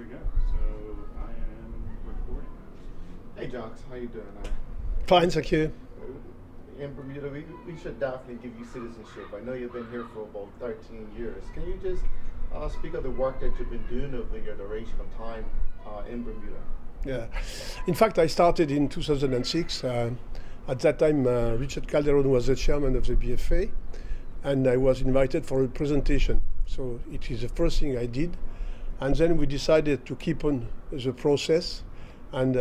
go. So I am recording. Hey, Jacques, how you doing? Fine, thank you. In Bermuda, we should definitely give you citizenship. I know you've been here for about 13 years. Can you just speak of the work that you've been doing over your duration of time in Bermuda? Yeah, in fact, I started in 2006. At that time, Richard Calderon was the chairman of the BFA, and I was invited for a presentation. So it is the first thing I did, and then we decided to keep on the process. And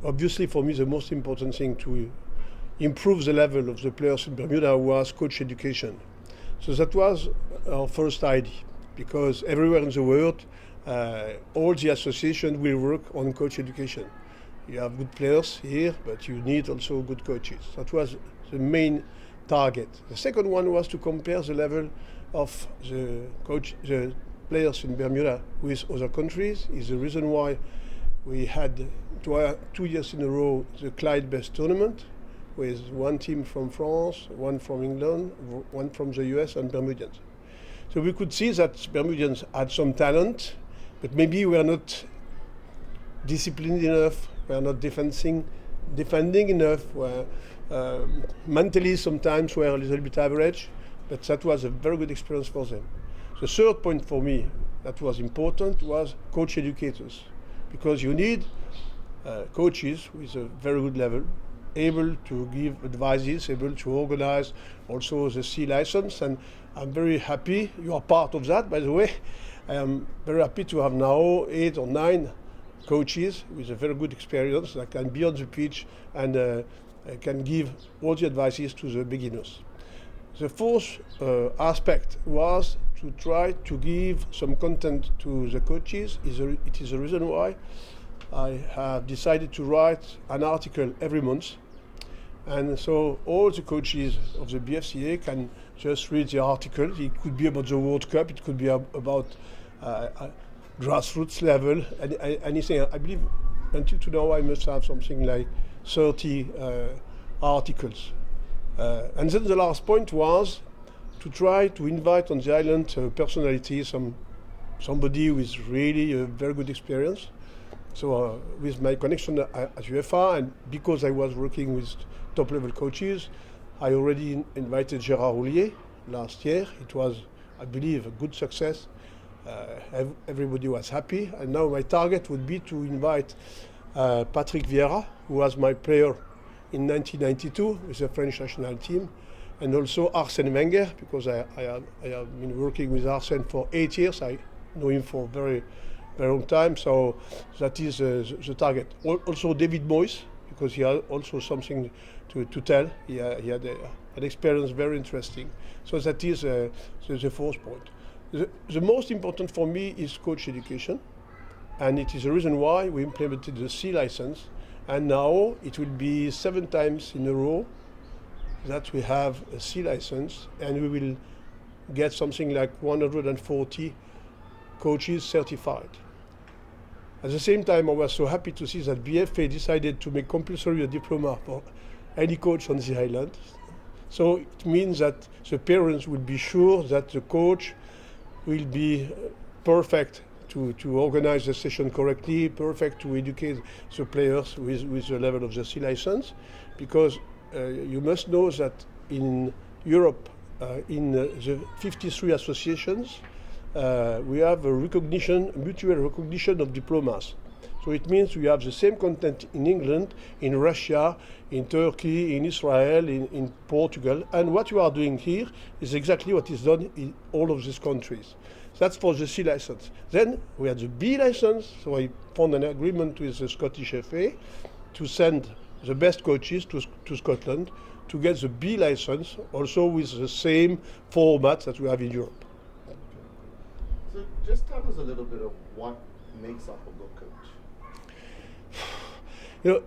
obviously, for me, the most important thing to improve the level of the players in Bermuda was coach education. So that was our first idea, because everywhere in the world, all the associations will work on coach education. You have good players here, but you need also good coaches. That was the main target. The second one was to compare the level of the players in Bermuda with other countries. Is the reason why we had 2 years in a row the Clyde Best tournament, with one team from France, one from England, one from the US, and Bermudians. So we could see that Bermudians had some talent, but maybe we are not disciplined enough, we are not defending enough, mentally sometimes we're a little bit average, but that was a very good experience for them. The third point for me that was important was coach educators, because you need coaches with a very good level, able to give advices, able to organize also the C license, and I'm very happy, you are part of that, by the way. I am very happy to have now 8 or 9 coaches with a very good experience that can be on the pitch and can give all the advices to the beginners. The fourth aspect was to try to give some content to the coaches. It is the reason why I have decided to write an article every month. And so all the coaches of the BFCA can just read the article. It could be about the World Cup, it could be about grassroots level, anything. I believe until now I must have something like 30 articles. And then the last point was to try to invite on the island personality, somebody with really a very good experience. So with my connection at UEFA, and because I was working with top-level coaches, I already invited Gérard last year. It was, I believe, a good success. Everybody was happy, and now my target would be to invite Patrick Vieira, who was my player in 1992 with the French national team, and also Arsène Wenger, because I have been working with Arsène for 8 years. I know him for a very long time, so that is the target. Also David Moyes, because he had also something to tell. He had an experience very interesting. So that is the fourth point. The most important for me is coach education, and it is the reason why we implemented the C license, and now it will be 7 times in a row that we have a C license, and we will get something like 140 coaches certified. At the same time, I was so happy to see that BFA decided to make compulsory a diploma for any coach on the island. So it means that the parents will be sure that the coach will be perfect to organize the session correctly, perfect to educate the players with the level of the C license, because you must know that in Europe, in the 53 associations, we have a mutual recognition of diplomas. So it means we have the same content in England, in Russia, in Turkey, in Israel, in Portugal. And what you are doing here is exactly what is done in all of these countries. That's for the C license. Then we had the B license, so I found an agreement with the Scottish FA to send the best coaches to Scotland to get the B license, also with the same format that we have in Europe. So just tell us a little bit of what makes up a good coach. You know,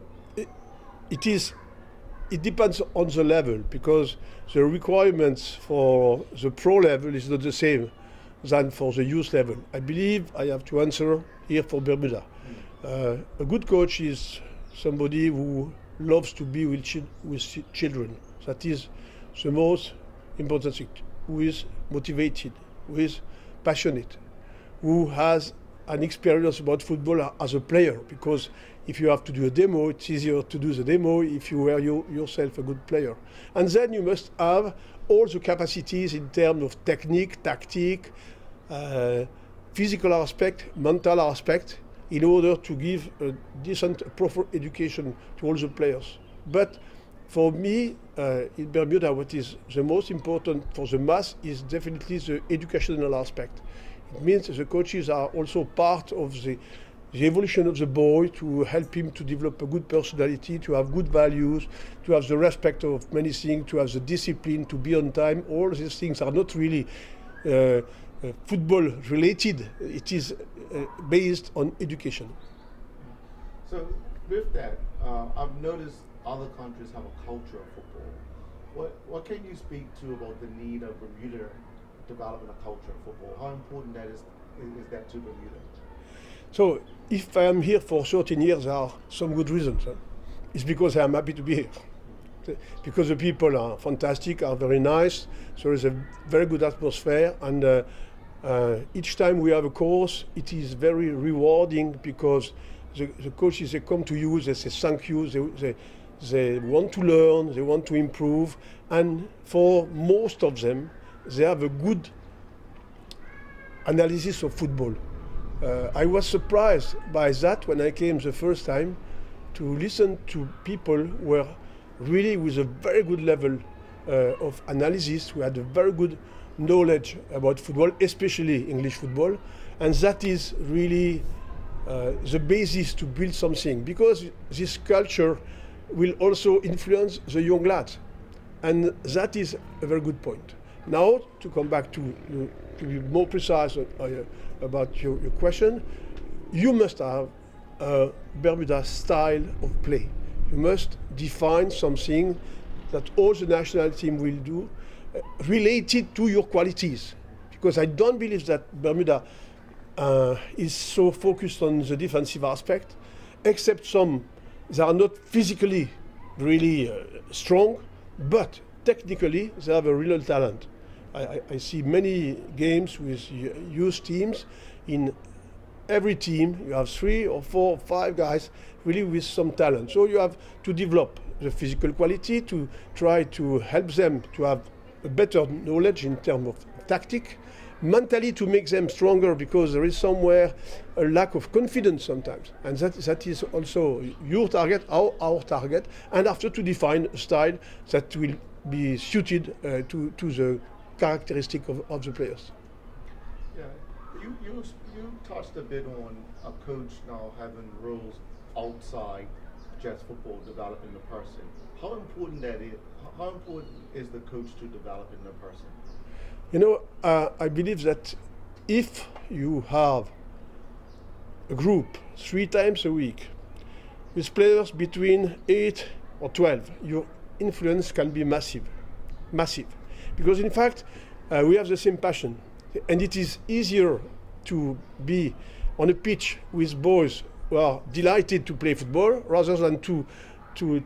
it depends on the level, because the requirements for the pro level is not the same than for the youth level. I believe I have to answer here for Bermuda. A good coach is somebody who loves to be with children. That is the most important thing. Who is motivated, who is passionate, who has an experience about football as a player, because if you have to do a demo, it's easier to do the demo if you were yourself a good player. And then you must have all the capacities in terms of technique, tactic, physical aspect, mental aspect, in order to give a decent, proper education to all the players. But for me, in Bermuda, what is the most important for the mass is definitely the educational aspect. It means the coaches are also part of the evolution of the boy, to help him to develop a good personality, to have good values, to have the respect of many things, to have the discipline, to be on time. All these things are not really football related. It is based on education. So with that, I've noticed other countries have a culture of football. What can you speak to about the need of Bermuda developing a culture of football? How important that is that to Bermuda? So if I am here for 13 years, there are some good reasons. It's because I am happy to be here. Because the people are fantastic, are very nice, so there is a very good atmosphere, and each time we have a course, it is very rewarding, because the coaches, they come to you, they say thank you, they want to learn, they want to improve, and for most of them, they have a good analysis of football. I was surprised by that when I came the first time, to listen to people who were really with a very good level of analysis, who had a very good knowledge about football, especially English football, and that is really the basis to build something, because this culture will also influence the young lads, and that is a very good point. Now, to come back to be more precise about your question, you must have a Bermuda style of play. You must define something that all the national team will do related to your qualities. Because I don't believe that Bermuda is so focused on the defensive aspect, except some that are not physically really strong, but technically they have a real talent. I see many games with youth teams. In every team you have 3 or 4 or 5 guys really with some talent. So you have to develop the physical quality, to try to help them to have a better knowledge in terms of tactic, mentally to make them stronger, because there is somewhere a lack of confidence sometimes, and that is also your target, our target, and after to define a style that will be suited to the characteristic of the players. Yeah, you touched a bit on a coach now having roles outside just football, developing the person. How important that is? How important is the coach to developing the person? You know, I believe that if you have a group 3 times a week with players between 8 or 12, your influence can be massive. Because in fact, we have the same passion, and it is easier to be on a pitch with boys who are delighted to play football rather than to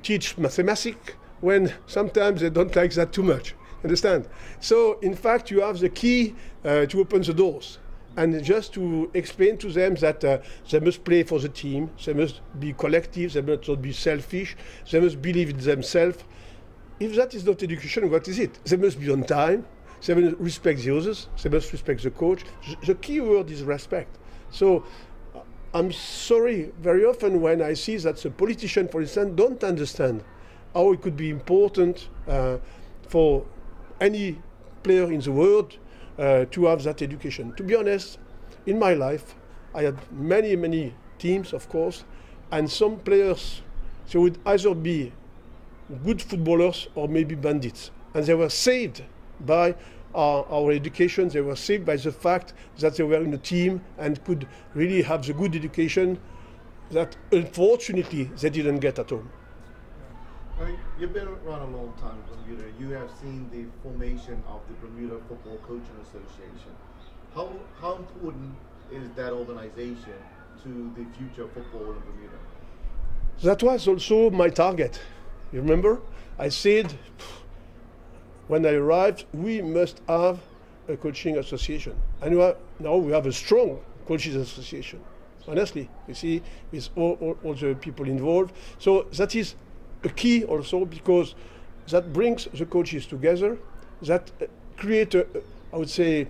teach mathematics, when sometimes they don't like that too much. Understand? So in fact, you have the key to open the doors, and just to explain to them that they must play for the team, they must be collective, they must not be selfish, they must believe in themselves. If that is not education, what is it? They must be on time, they must respect the others, they must respect the coach. The key word is respect. So I'm sorry, very often when I see that the politicians, for instance, don't understand how it could be important for any player in the world to have that education. To be honest, in my life, I had many teams, of course, and some players, they would either be good footballers or maybe bandits. And they were saved by our education. They were saved by the fact that they were in a team and could really have the good education that unfortunately they didn't get at home. You've been around a long time in Bermuda. You have seen the formation of the Bermuda Football Coaching Association. How important is that organization to the future of football in Bermuda? That was also my target. You remember? I said, when I arrived, we must have a coaching association. And now we have a strong coaches association. Honestly, you see, with all the people involved. So that is a key also, because that brings the coaches together, that create, I would say,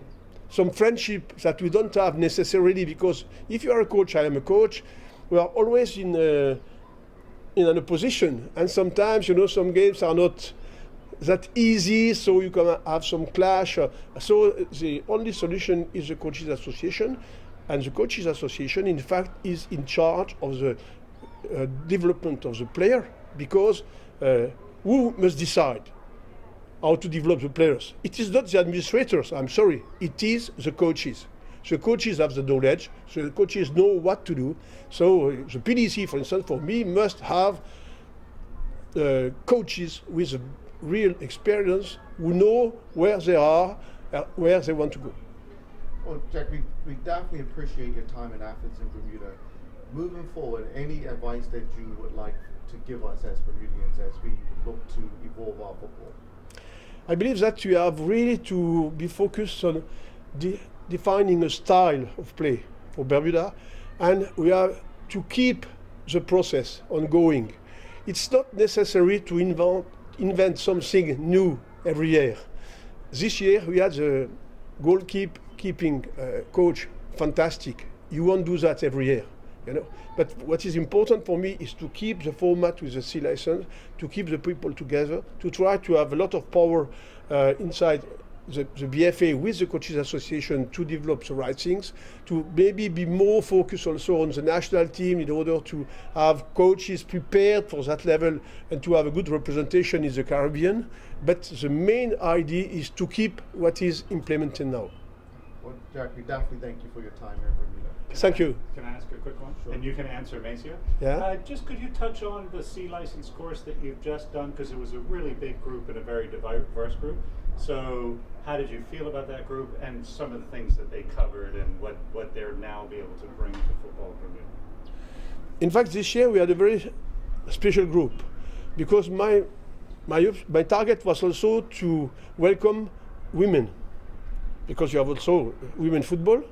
some friendship that we don't have necessarily, because if you are a coach, I am a coach, we are always in an opposition, and sometimes, you know, some games are not that easy, so you can have some clash. So the only solution is the coaches association, and the coaches association, in fact, is in charge of the development of the player, because who must decide how to develop the players? It is not the administrators, I'm sorry, it is the coaches. The coaches have the knowledge, so the coaches know what to do. So the PDC, for instance, for me, must have coaches with a real experience who know where they are, where they want to go. Well, Jacques, we definitely appreciate your time and efforts in Bermuda. Moving forward, any advice that you would like to give us as Bermudians as we look to evolve our football? I believe that you have really to be focused on defining a style of play for Bermuda, and we have to keep the process ongoing. It's not necessary to invent something new every year. This year we had the goalkeeping coach, fantastic. You won't do that every year, you know. But what is important for me is to keep the format with the C license, to keep the people together, to try to have a lot of power inside the BFA with the Coaches Association to develop the right things, to maybe be more focused also on the national team in order to have coaches prepared for that level and to have a good representation in the Caribbean. But the main idea is to keep what is implemented now. Well, Jacques, we definitely thank you for your time here in Bermuda. Thank you. Can I ask a quick one? Sure. And you can answer, Macia. Yeah. Just could you touch on the C license course that you've just done? Because it was a really big group and a very diverse group. So how did you feel about that group and some of the things that they covered and what they're now be able to bring to football Bermuda? In fact, this year we had a very special group, because my target was also to welcome women, because you have also women football,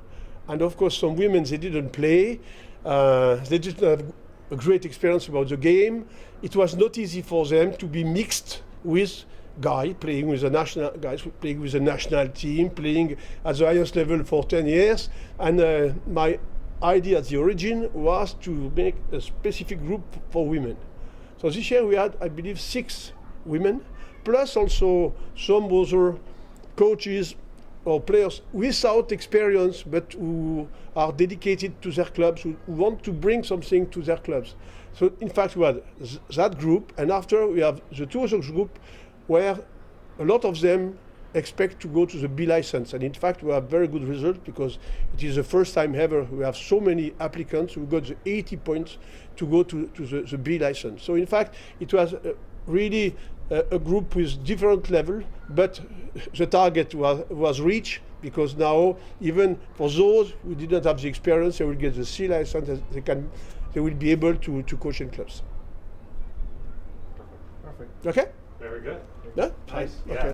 and of course some women, they didn't play, they didn't have a great experience about the game. It was not easy for them to be mixed with guys playing with the national team, playing at the highest level for 10 years. And my idea at the origin was to make a specific group for women. So this year we had, I believe, 6 women, plus also some other coaches or players without experience, but who are dedicated to their clubs, who want to bring something to their clubs. So in fact we had that group, and after we have the 2 other groups where a lot of them expect to go to the B license. And in fact, we have very good results, because it is the first time ever we have so many applicants who got the 80 points to go to the B license. So in fact, it was really a group with different level, but the target was reached, because now even for those who didn't have the experience, they will get the C license, and they will be able to coach in clubs. Perfect. Okay? Very good. Yeah? Nice. Okay. Yeah.